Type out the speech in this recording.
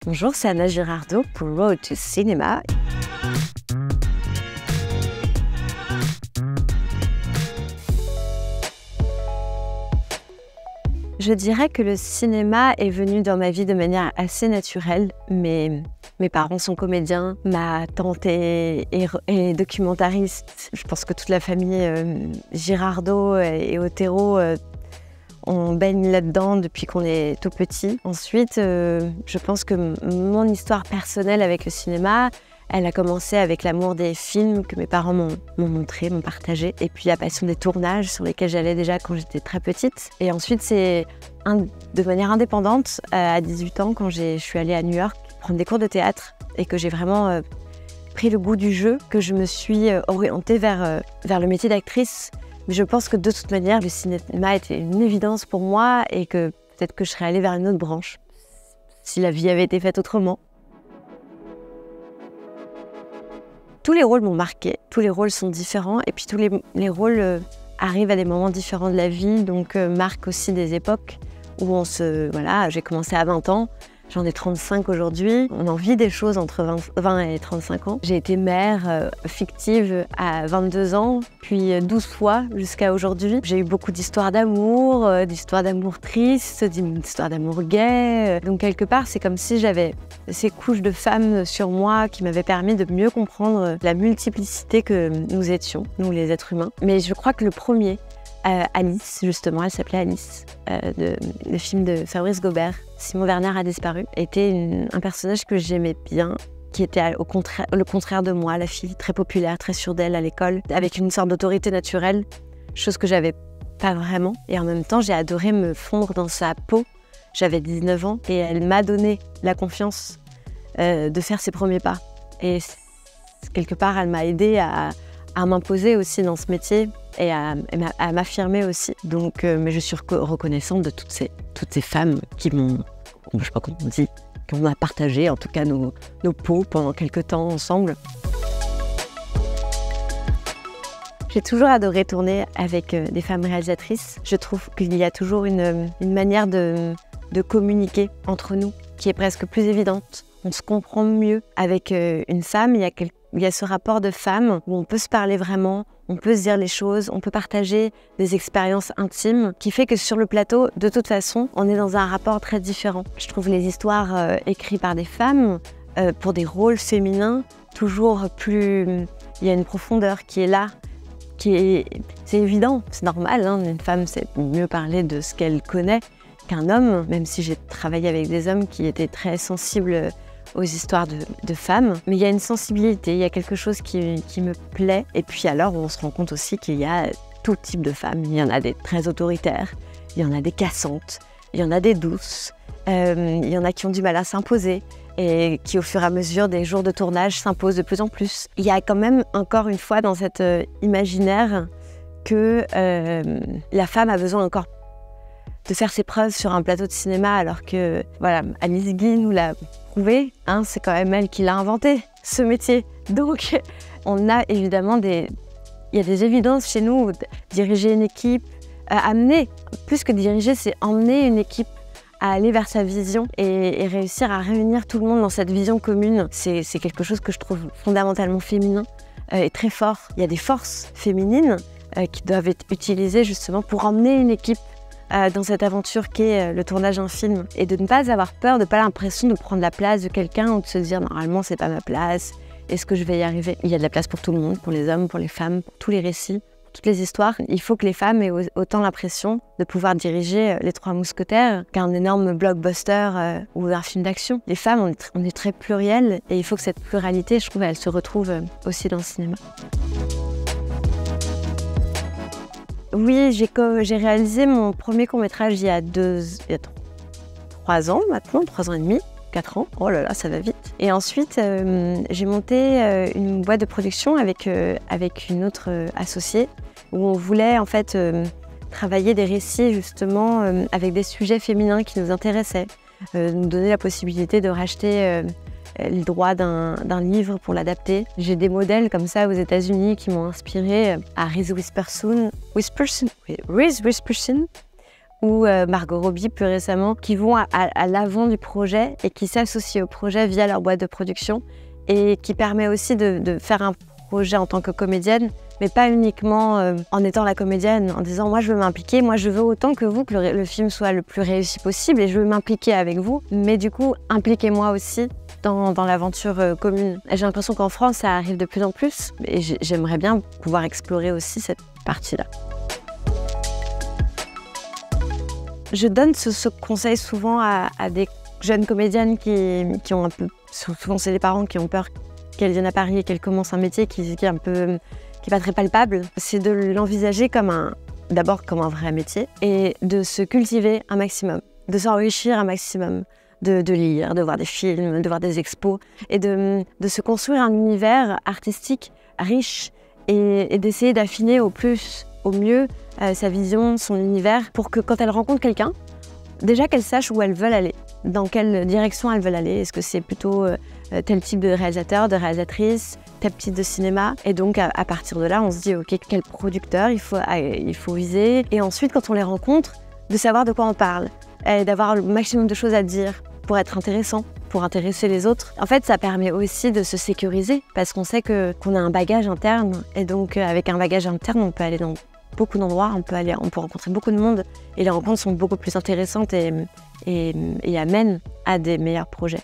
Bonjour, c'est Anna Girardot pour Road to Cinema. Je dirais que le cinéma est venu dans ma vie de manière assez naturelle. Mes parents sont comédiens, ma tante est documentariste. Je pense que toute la famille Girardot et Otero, on baigne là-dedans depuis qu'on est tout petit. Ensuite, je pense que mon histoire personnelle avec le cinéma, elle a commencé avec l'amour des films que mes parents m'ont montré, m'ont partagé. Et puis la passion des tournages sur lesquels j'allais déjà quand j'étais très petite. Et ensuite, c'est de manière indépendante, à 18 ans, quand je suis allée à New York prendre des cours de théâtre et que j'ai vraiment pris le goût du jeu, que je me suis orientée vers le métier d'actrice. Mais je pense que de toute manière, le cinéma était une évidence pour moi et que peut-être que je serais allée vers une autre branche si la vie avait été faite autrement. Tous les rôles m'ont marquée, tous les rôles sont différents et puis tous les rôles arrivent à des moments différents de la vie, donc marquent aussi des époques où j'ai commencé à 20 ans. J'en ai 35 aujourd'hui. On en vit des choses entre 20 et 35 ans. J'ai été mère fictive à 22 ans, puis 12 fois jusqu'à aujourd'hui. J'ai eu beaucoup d'histoires d'amour tristes, d'histoires d'amour gay. Donc quelque part, c'est comme si j'avais ces couches de femmes sur moi qui m'avaient permis de mieux comprendre la multiplicité que nous étions, nous les êtres humains. Mais je crois que le premier, Alice, justement, elle s'appelait Alice, le film de Fabrice Gaubert, Simon Werner a disparu, était un personnage que j'aimais bien, qui était le contraire de moi, la fille très populaire, très sûre d'elle à l'école, avec une sorte d'autorité naturelle, chose que j'avais pas vraiment. Et en même temps, j'ai adoré me fondre dans sa peau. J'avais 19 ans et elle m'a donné la confiance de faire ses premiers pas. Et quelque part, elle m'a aidée à m'imposer aussi dans ce métier et à m'affirmer aussi. Donc, mais je suis reconnaissante de toutes ces femmes qui m'ont, je sais pas comment on dit, qu'on a partagé en tout cas nos peaux pendant quelques temps ensemble. J'ai toujours adoré tourner avec des femmes réalisatrices. Je trouve qu'il y a toujours une manière de communiquer entre nous qui est presque plus évidente. On se comprend mieux avec une femme. Il y a ce rapport de femme où on peut se parler vraiment, on peut se dire les choses, on peut partager des expériences intimes qui fait que sur le plateau, de toute façon, on est dans un rapport très différent. Je trouve les histoires écrites par des femmes pour des rôles féminins toujours plus... Il y a une profondeur qui est là, c'est évident, c'est normal. Hein, une femme sait mieux parler de ce qu'elle connaît qu'un homme, même si j'ai travaillé avec des hommes qui étaient très sensibles aux histoires de femmes. Mais il y a une sensibilité, il y a quelque chose qui me plaît. Et puis alors, on se rend compte aussi qu'il y a tout type de femmes. Il y en a des très autoritaires, il y en a des cassantes, il y en a des douces, il y en a qui ont du mal à s'imposer et qui, au fur et à mesure des jours de tournage, s'imposent de plus en plus. Il y a quand même, encore une fois, dans cet imaginaire que la femme a besoin encore de faire ses preuves sur un plateau de cinéma, alors que voilà, Alice Guy nous l'a prouvé, hein, c'est quand même elle qui l'a inventé, ce métier. Donc, on a évidemment il y a des évidences chez nous, diriger une équipe, amener, plus que diriger, c'est emmener une équipe à aller vers sa vision et réussir à réunir tout le monde dans cette vision commune. C'est quelque chose que je trouve fondamentalement féminin et très fort. Il y a des forces féminines qui doivent être utilisées justement pour emmener une équipe dans cette aventure qu'est le tournage d'un film et de ne pas avoir peur, de ne pas avoir l'impression de prendre la place de quelqu'un ou de se dire normalement c'est pas ma place, est-ce que je vais y arriver? Il y a de la place pour tout le monde, pour les hommes, pour les femmes, pour tous les récits, pour toutes les histoires. Il faut que les femmes aient autant l'impression de pouvoir diriger Les Trois Mousquetaires qu'un énorme blockbuster ou un film d'action. Les femmes, on est très plurielles et il faut que cette pluralité, je trouve, elle se retrouve aussi dans le cinéma. Oui, j'ai réalisé mon premier court-métrage il y a 3 ans maintenant, 3 ans et demi, 4 ans. Oh là là, ça va vite. Et ensuite, j'ai monté une boîte de production avec une autre associée où on voulait en fait travailler des récits justement avec des sujets féminins qui nous intéressaient, nous donner la possibilité de racheter les droits d'un livre pour l'adapter. J'ai des modèles comme ça aux États-Unis qui m'ont inspirée à Reese Witherspoon, ou Margot Robbie plus récemment, qui vont à l'avant du projet et qui s'associent au projet via leur boîte de production et qui permet aussi de faire un projet en tant que comédienne, mais pas uniquement en étant la comédienne, en disant moi je veux m'impliquer, moi je veux autant que vous que le film soit le plus réussi possible et je veux m'impliquer avec vous, mais du coup impliquez-moi aussi dans l'aventure commune. J'ai l'impression qu'en France ça arrive de plus en plus et j'aimerais bien pouvoir explorer aussi cette partie-là. Je donne ce conseil souvent à des jeunes comédiennes qui ont un peu, souvent c'est les parents qui ont peur qu'elles viennent à Paris et qu'elles commencent un métier qui est pas très palpable. C'est de l'envisager d'abord comme un vrai métier et de se cultiver un maximum, de s'enrichir un maximum, de lire, de voir des films, de voir des expos et de se construire un univers artistique riche et d'essayer d'affiner au mieux sa vision, son univers pour que quand elle rencontre quelqu'un, déjà qu'elle sache où elles veulent aller, dans quelle direction elles veulent aller. Est-ce que c'est plutôt tel type de réalisateur, de réalisatrice, tel type de cinéma? Et donc à partir de là, on se dit ok, quel producteur il faut viser. Et ensuite, quand on les rencontre, de savoir de quoi on parle et d'avoir le maximum de choses à dire pour être intéressant, pour intéresser les autres. En fait, ça permet aussi de se sécuriser parce qu'on sait qu'on a un bagage interne et donc avec un bagage interne, on peut aller dans beaucoup d'endroits, on peut rencontrer beaucoup de monde et les rencontres sont beaucoup plus intéressantes et amènent à des meilleurs projets.